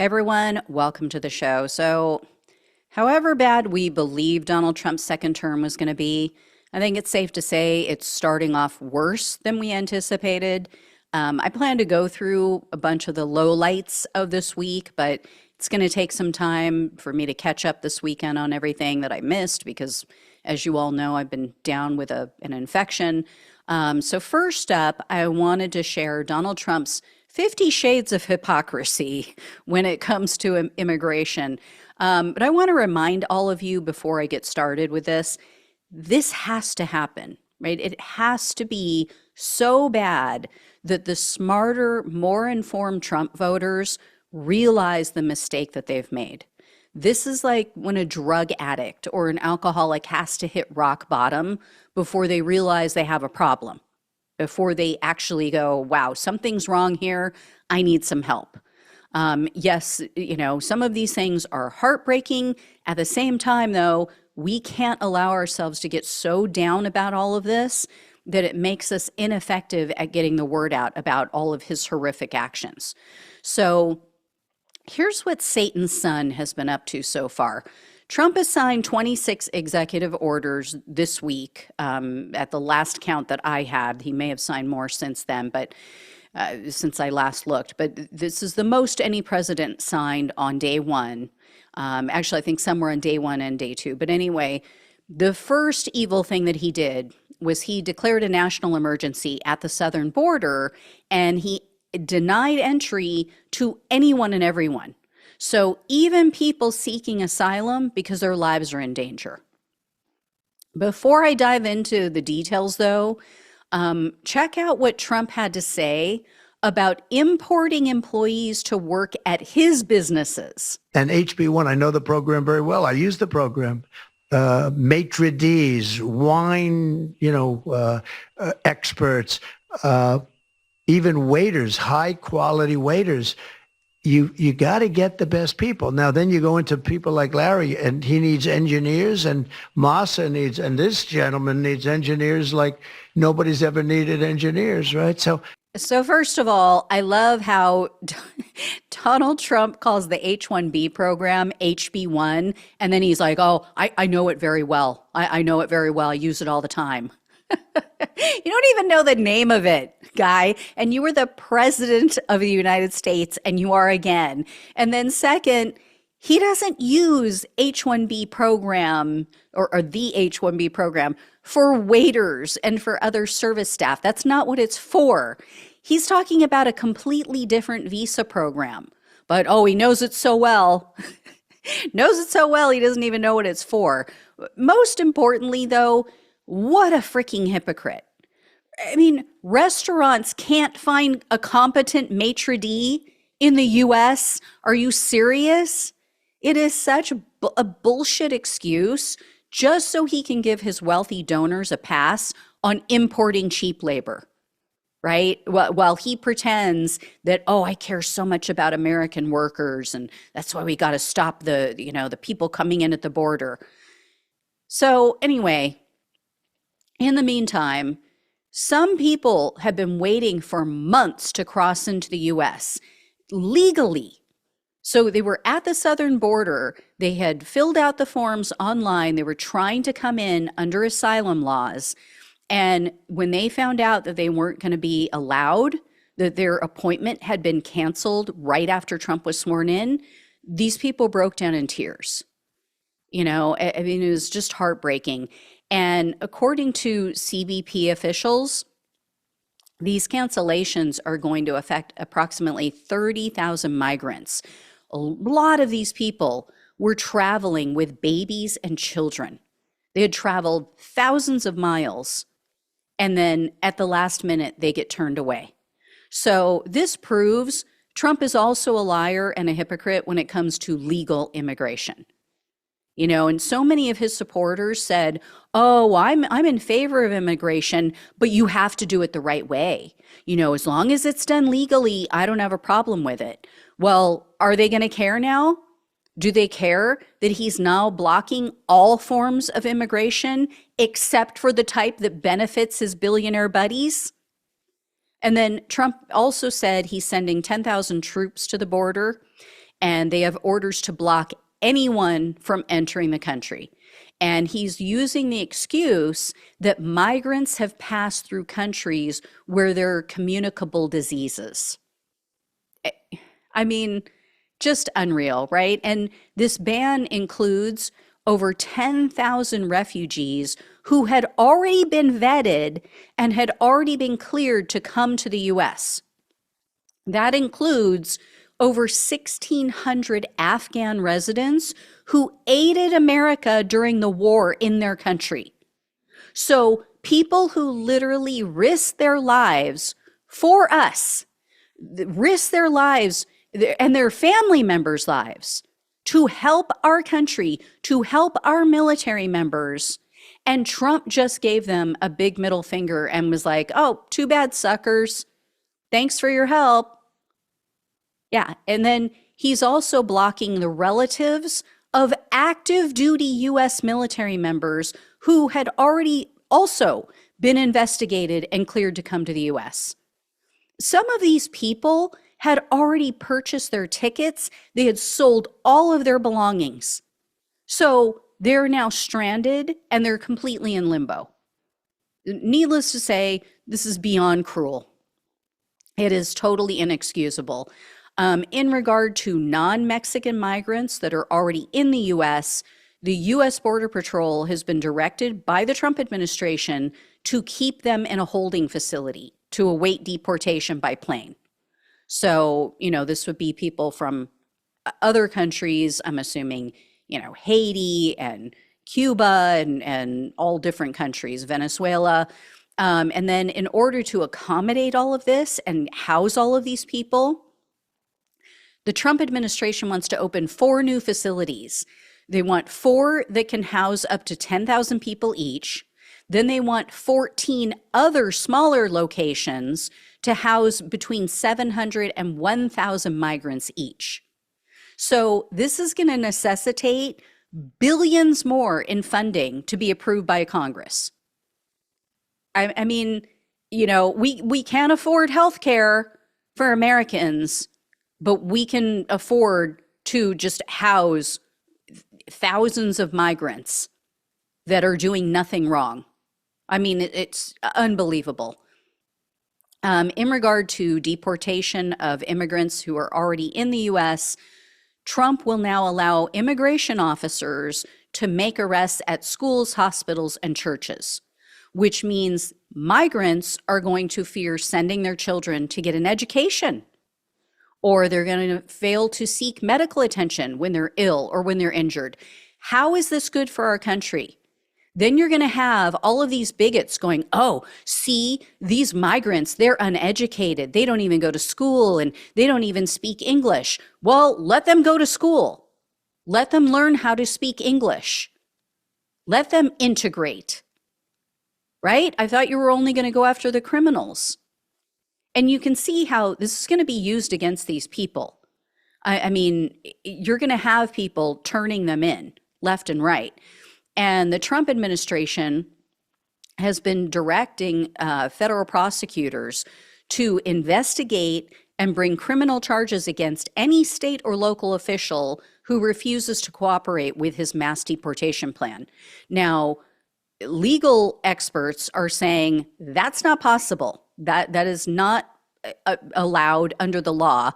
Hey everyone, welcome to the show. So, however bad we believe Donald Trump's second term was going to be, I think it's safe to say it's starting off worse than we anticipated. I plan to go through a bunch of the lowlights of this week, but it's going to take some time for me to catch up this weekend on everything that I missed because, as you all know, I've been down with an infection. So, first up, I wanted to share Donald Trump's 50 shades of hypocrisy when it comes to immigration. But I want to remind all of you before I get started with this has to happen, right? It has to be so bad that the smarter, more informed Trump voters realize the mistake that they've made. This is like when a drug addict or an alcoholic has to hit rock bottom before they realize they have a problem, before they actually go, wow, something's wrong here. I need some help. Yes, some of these things are heartbreaking. At the same time, though, we can't allow ourselves to get so down about all of this that it makes us ineffective at getting the word out about all of his horrific actions. So here's what Satan's son has been up to so far. Trump has signed 26 executive orders this week. At the last count that I had, he may have signed more since then, but since I last looked. But this is the most any president signed on day one. Actually, I think somewhere on day one and day two. But anyway, the first evil thing that he did was he declared a national emergency at the southern border, and he denied entry to anyone and everyone. So even people seeking asylum because their lives are in danger. Before I dive into the details, though, check out what Trump had to say about importing employees to work at his businesses. And HB1, I know the program very well. I use the program. Maitre d's, wine, experts, even waiters, high quality waiters. You got to get the best people. Now, then you go into people like Larry, and he needs engineers, and Massa needs, and this gentleman needs engineers like nobody's ever needed engineers, right? So first of all, I love how Donald Trump calls the H-1B program HB1, and then he's like, oh, I know it very well. I know it very well. I use it all the time. You don't even know the name of it, guy. And you were the president of the United States, and you are again. And then second, he doesn't use H-1B program or the H-1B program for waiters and for other service staff. That's not what it's for. He's talking about a completely different visa program. But, oh, he knows it so well. Knows it so well, he doesn't even know what it's for. Most importantly, though, what a freaking hypocrite. I mean, restaurants can't find a competent maitre d' in the U.S. Are you serious? It is such a bullshit excuse just so he can give his wealthy donors a pass on importing cheap labor, right? While he pretends that, oh, I care so much about American workers, and that's why we got to stop the people coming in at the border. So anyway, in the meantime, some people have been waiting for months to cross into the U.S. legally. So they were at the southern border. They had filled out the forms online. They were trying to come in under asylum laws. And when they found out that they weren't going to be allowed, that their appointment had been canceled right after Trump was sworn in, these people broke down in tears. I mean, it was just heartbreaking. And according to CBP officials, these cancellations are going to affect approximately 30,000 migrants. A lot of these people were traveling with babies and children. They had traveled thousands of miles, and then at the last minute, they get turned away. So this proves Trump is also a liar and a hypocrite when it comes to legal immigration. And so many of his supporters said, oh, I'm in favor of immigration, but you have to do it the right way. As long as it's done legally, I don't have a problem with it. Well, are they going to care now? Do they care that he's now blocking all forms of immigration except for the type that benefits his billionaire buddies? And then Trump also said he's sending 10,000 troops to the border. and they have orders to block anyone from entering the country. And he's using the excuse that migrants have passed through countries where there are communicable diseases. I mean, just unreal, right? And this ban includes over 10,000 refugees who had already been vetted and had already been cleared to come to the US. That includes over 1,600 Afghan residents who aided America during the war in their country. So people who literally risked their lives for us, risk their lives and their family members' lives to help our country, to help our military members. And Trump just gave them a big middle finger and was like, oh, too bad, suckers. Thanks for your help. Yeah. And then he's also blocking the relatives of active duty U.S. military members who had already also been investigated and cleared to come to the U.S. Some of these people had already purchased their tickets. They had sold all of their belongings. So they're now stranded and they're completely in limbo. Needless to say, this is beyond cruel. It is totally inexcusable. In regard to non-Mexican migrants that are already in the U.S., the U.S. Border Patrol has been directed by the Trump administration to keep them in a holding facility to await deportation by plane. So, this would be people from other countries, I'm assuming, Haiti and Cuba and all different countries, Venezuela. And then in order to accommodate all of this and house all of these people, the Trump administration wants to open 4 new facilities. They want 4 that can house up to 10,000 people each. Then they want 14 other smaller locations to house between 700 and 1,000 migrants each. So this is going to necessitate billions more in funding to be approved by Congress. I mean, we can't afford health care for Americans, but we can afford to just house thousands of migrants that are doing nothing wrong. I mean, it's unbelievable. In regard to deportation of immigrants who are already in the U.S., Trump will now allow immigration officers to make arrests at schools, hospitals, and churches, which means migrants are going to fear sending their children to get an education, or they're going to fail to seek medical attention when they're ill or when they're injured. How is this good for our country? Then you're going to have all of these bigots going, oh, see, these migrants, they're uneducated. They don't even go to school and they don't even speak English. Well, let them go to school. Let them learn how to speak English. Let them integrate, right? I thought you were only going to go after the criminals. And you can see how this is going to be used against these people. I mean, you're going to have people turning them in left and right. And the Trump administration has been directing federal prosecutors to investigate and bring criminal charges against any state or local official who refuses to cooperate with his mass deportation plan. Now, legal experts are saying that's not possible. That is not allowed under the law.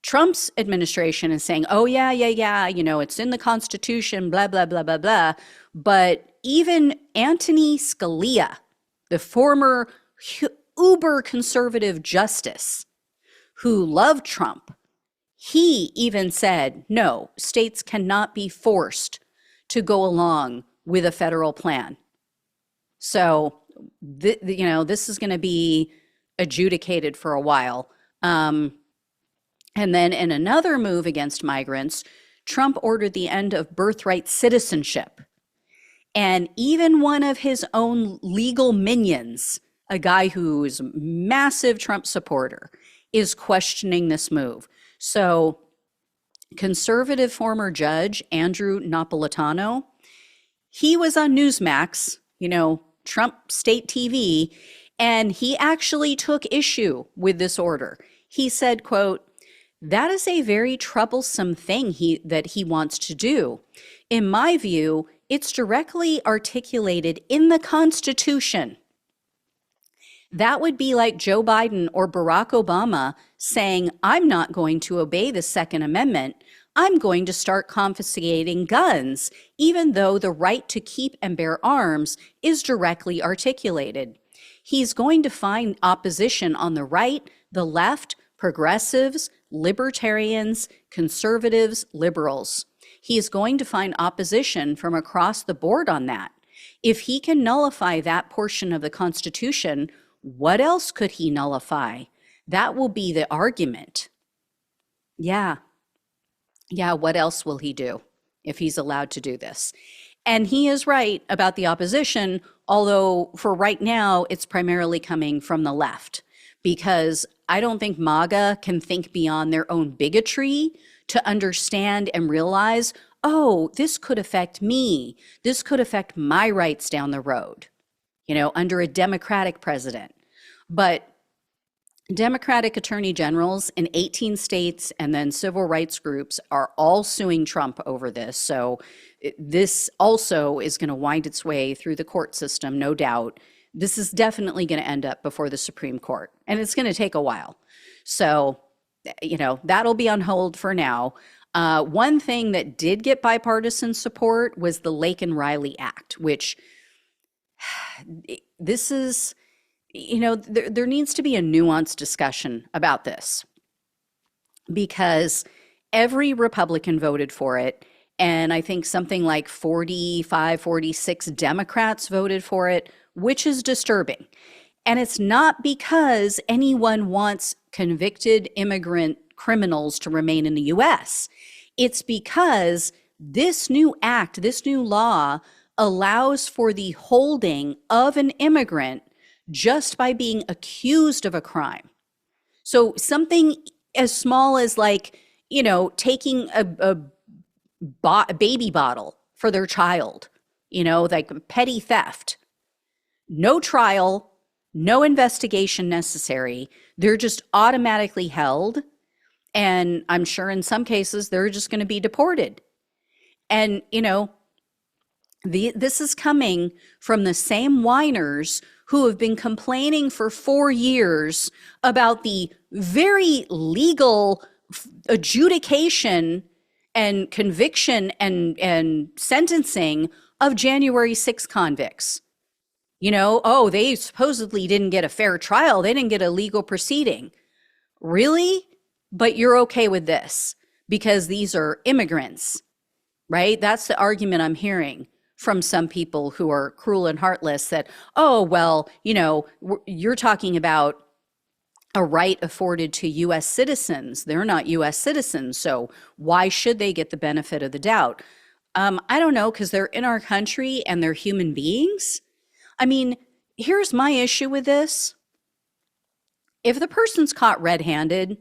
Trump's administration is saying, oh, yeah, it's in the Constitution, blah, blah, blah, blah, blah. But even Anthony Scalia, the former uber conservative justice who loved Trump, he even said, no, states cannot be forced to go along with a federal plan. So, this is going to be adjudicated for a while. And then in another move against migrants, Trump ordered the end of birthright citizenship. And even one of his own legal minions, a guy who's a massive Trump supporter, is questioning this move. So conservative former judge Andrew Napolitano, he was on Newsmax, Trump state TV, and he actually took issue with this order. He said, quote, That is a very troublesome thing that he wants to do. In my view, it's directly articulated in the Constitution. That would be like Joe Biden or Barack Obama saying, I'm not going to obey the Second Amendment. I'm going to start confiscating guns, even though the right to keep and bear arms is directly articulated. He's going to find opposition on the right, the left, progressives, libertarians, conservatives, liberals. He is going to find opposition from across the board on that. If he can nullify that portion of the Constitution, what else could he nullify? That will be the argument. Yeah. Yeah, what else will he do if he's allowed to do this? And he is right about the opposition, although for right now, it's primarily coming from the left, because I don't think MAGA can think beyond their own bigotry to understand and realize, oh, this could affect me. This could affect my rights down the road, under a Democratic president. But Democratic attorney generals in 18 states and then civil rights groups are all suing Trump over this. So this also is going to wind its way through the court system, no doubt. This is definitely going to end up before the Supreme Court, and it's going to take a while. So, that'll be on hold for now. One thing that did get bipartisan support was the Lake and Riley Act, which this is, there needs to be a nuanced discussion about this, because every Republican voted for it. And I think something like 45, 46 Democrats voted for it, which is disturbing. And it's not because anyone wants convicted immigrant criminals to remain in the US. It's because this new act, this new law, allows for the holding of an immigrant just by being accused of a crime. So something as small as taking a baby bottle for their child, like petty theft. No trial, no investigation necessary. They're just automatically held. And I'm sure in some cases they're just going to be deported. And, this is coming from the same whiners who have been complaining for 4 years about the very legal adjudication and conviction and sentencing of January 6 convicts. They supposedly didn't get a fair trial. They didn't get a legal proceeding. Really? But you're okay with this because these are immigrants, right? That's the argument I'm hearing from some people who are cruel and heartless that, oh, well, you're talking about a right afforded to U.S. citizens. They're not U.S. citizens, so why should they get the benefit of the doubt? I don't know, because they're in our country and they're human beings. I mean, here's my issue with this. If the person's caught red-handed,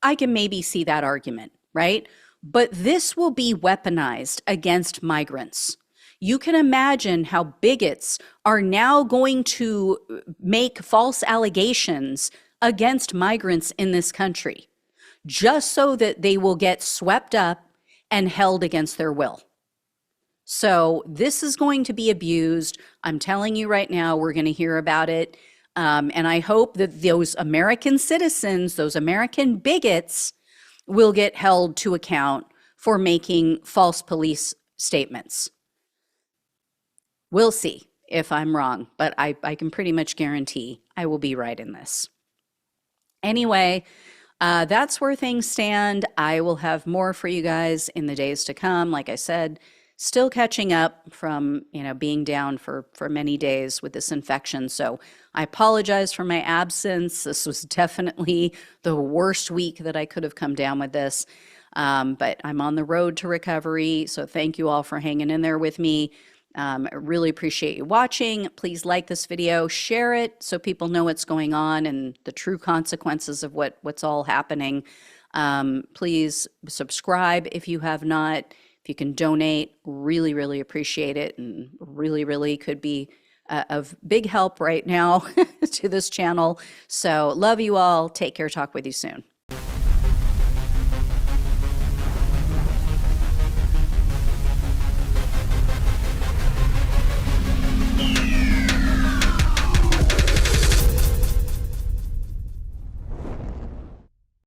I can maybe see that argument, right? But this will be weaponized against migrants. You can imagine how bigots are now going to make false allegations against migrants in this country, just so that they will get swept up and held against their will. So this is going to be abused. I'm telling you right now, we're going to hear about it. And I hope that those American citizens, those American bigots, will get held to account for making false police statements. We'll see if I'm wrong, but I can pretty much guarantee I will be right in this. Anyway, that's where things stand. I will have more for you guys in the days to come. Like I said, still catching up from, being down for many days with this infection. So I apologize for my absence. This was definitely the worst week that I could have come down with this. But I'm on the road to recovery. So thank you all for hanging in there with me. I really appreciate you watching. Please like this video, share it so people know what's going on and the true consequences of what's all happening. Please subscribe if you have not. If you can donate, really, really appreciate it, and really, really could be of big help right now to this channel. So love you all. Take care. Talk with you soon.